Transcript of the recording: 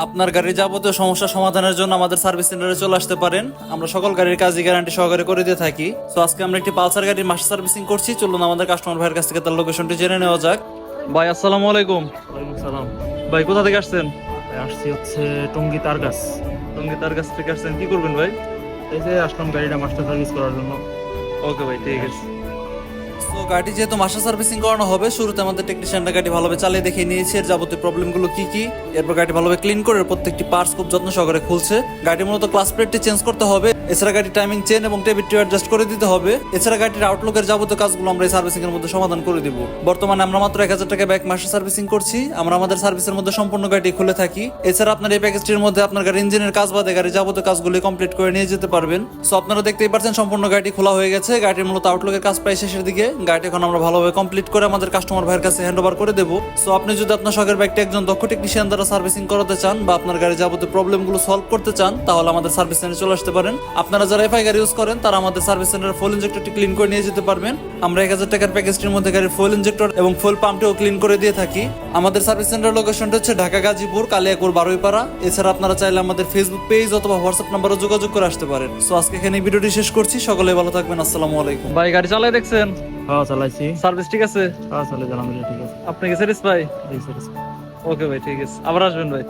আপনার গাড়ির যাবতীয় সমস্যা সমাধানের জন্য আমাদের সার্ভিস সেন্টারে চলে আসতে পারেন। আমরা সকল গাড়ির কাজই গ্যারান্টি সহকারে করে দিয়ে থাকি। তো আজকে আমরা একটি পালসার গাড়ির মাস্টার সার্ভিসিং করছি। চলুন আমাদের কাস্টমার ভাইয়ের কাছ থেকে তার লোকেশনটি জেনে নেওয়া যাক। ভাই আসসালামু আলাইকুম। ওয়ালাইকুম সালাম। ভাই কোথা থেকে আসছেন? আসছি হচ্ছে টঙ্গী তারগাছ। টঙ্গী তার কাছ থেকে আসছেন, কি করবেন ভাই? এই যে আসলাম গাড়িটা মাস্টার সার্ভিস করার জন্য। ওকে ভাই, ঠিক আছে। তো গাড়ি যেহেতু মাস্টার সার্ভিসিং করানো হবে, শুরুতে আমাদের টেকনিশিয়ানরা গাড়ি ভালোভাবে চালিয়ে দেখিয়ে নিয়েছে এর যাবতীয় প্রবলেমগুলো কি কি। এরপর গাড়ি ভালোভাবে ক্লিন করে প্রত্যেকটি পার্টস খুব যত্ন সহকারে খুলছে। গাড়ি মূলত ক্লাস প্লেটটি চেঞ্জ করতে হবে, এছাড়া গাড়ি টাইমিং চেন এবং টেবিলটি অ্যাডজাস্ট করে দিতে হবে। এছাড়া গাড়ির আউটলুকের যাবতীয় কাজগুলো আমরা এই সার্ভিসিং এর মধ্যে সমাধান করে দিব। বর্তমানে আমরা মাত্র 1000 টাকা ব্যাক মাস্টার সার্ভিসিং করছি। আমরা আমাদের সার্ভিসের মধ্যে সম্পূর্ণ গাড়ি খুলে থাকি। এছাড়া আপনার এই প্যাকেজটির মধ্যে আপনার গাড়ির ইঞ্জিনের কাজ বাদে গাড়ির যাবতীয় কাজগুলি কমপ্লিট করে নিয়ে যেতে পারবেন। সো আপনারা দেখতেই পাচ্ছেন সম্পূর্ণ গাড়ি খোলা হয়ে গেছে। গাড়ির মূলত আউটলুকের কাজ প্রায় শেষের দিকে। গাড়িটি এখন আমরা ভালোভাবে কমপ্লিট করে আমাদের কাস্টমার ভাইয়ের কাছে হ্যান্ড ওভার করে দেবো। সো আপনি যদি আপনার শখের বাইকটি একজন দক্ষ টেকনিশিয়ান দ্বারা সার্ভিসিং করাতে চান বা আপনার গাড়ির যাবতীয় প্রবলেমগুলো সলভ করতে চান, তাহলে আমাদের সার্ভিস সেন্টারে চলে আসতে পারেন। আপনারা যারা এফআই গাড়ি ইউজ করেন তারা আমাদের সার্ভিস সেন্টারের ফুল ইনজেক্টরটি ক্লিন করে নিয়ে যেতে পারবেন। আমরা 1000 টাকার প্যাকেজটির মধ্যে গাড়ির ফুল ইনজেক্টর এবং ফুল পাম্পটিও ক্লিন করে দিয়ে থাকি। আমাদের সার্ভিস সেন্টার লোকেশনটা হচ্ছে ঢাকা গাজীপুর কালিয়াকুর বারুইপাড়া। এছাড়া আপনারা চাইলে আমাদের ফেসবুক পেজ অথবা হোয়াটসঅ্যাপ নাম্বারও যোগাযোগ করে আসতে পারেন। সো আজকে এখানে এই ভিডিওটি শেষ করছি। সকলে ভালো থাকবেন। আসসালামু আলাইকুম। ভাই গাড়ি চালাই দেখছেন? হ্যাঁ চালাইছি। সার্ভিস ঠিক আছে? হ্যাঁ চালাই জানাম, ঠিক আছে। আপনি কি স্যাটিসফাই? এই সার্ভিস। ওকে ভাই, ঠিক আছে, আবার আসবেন ভাই।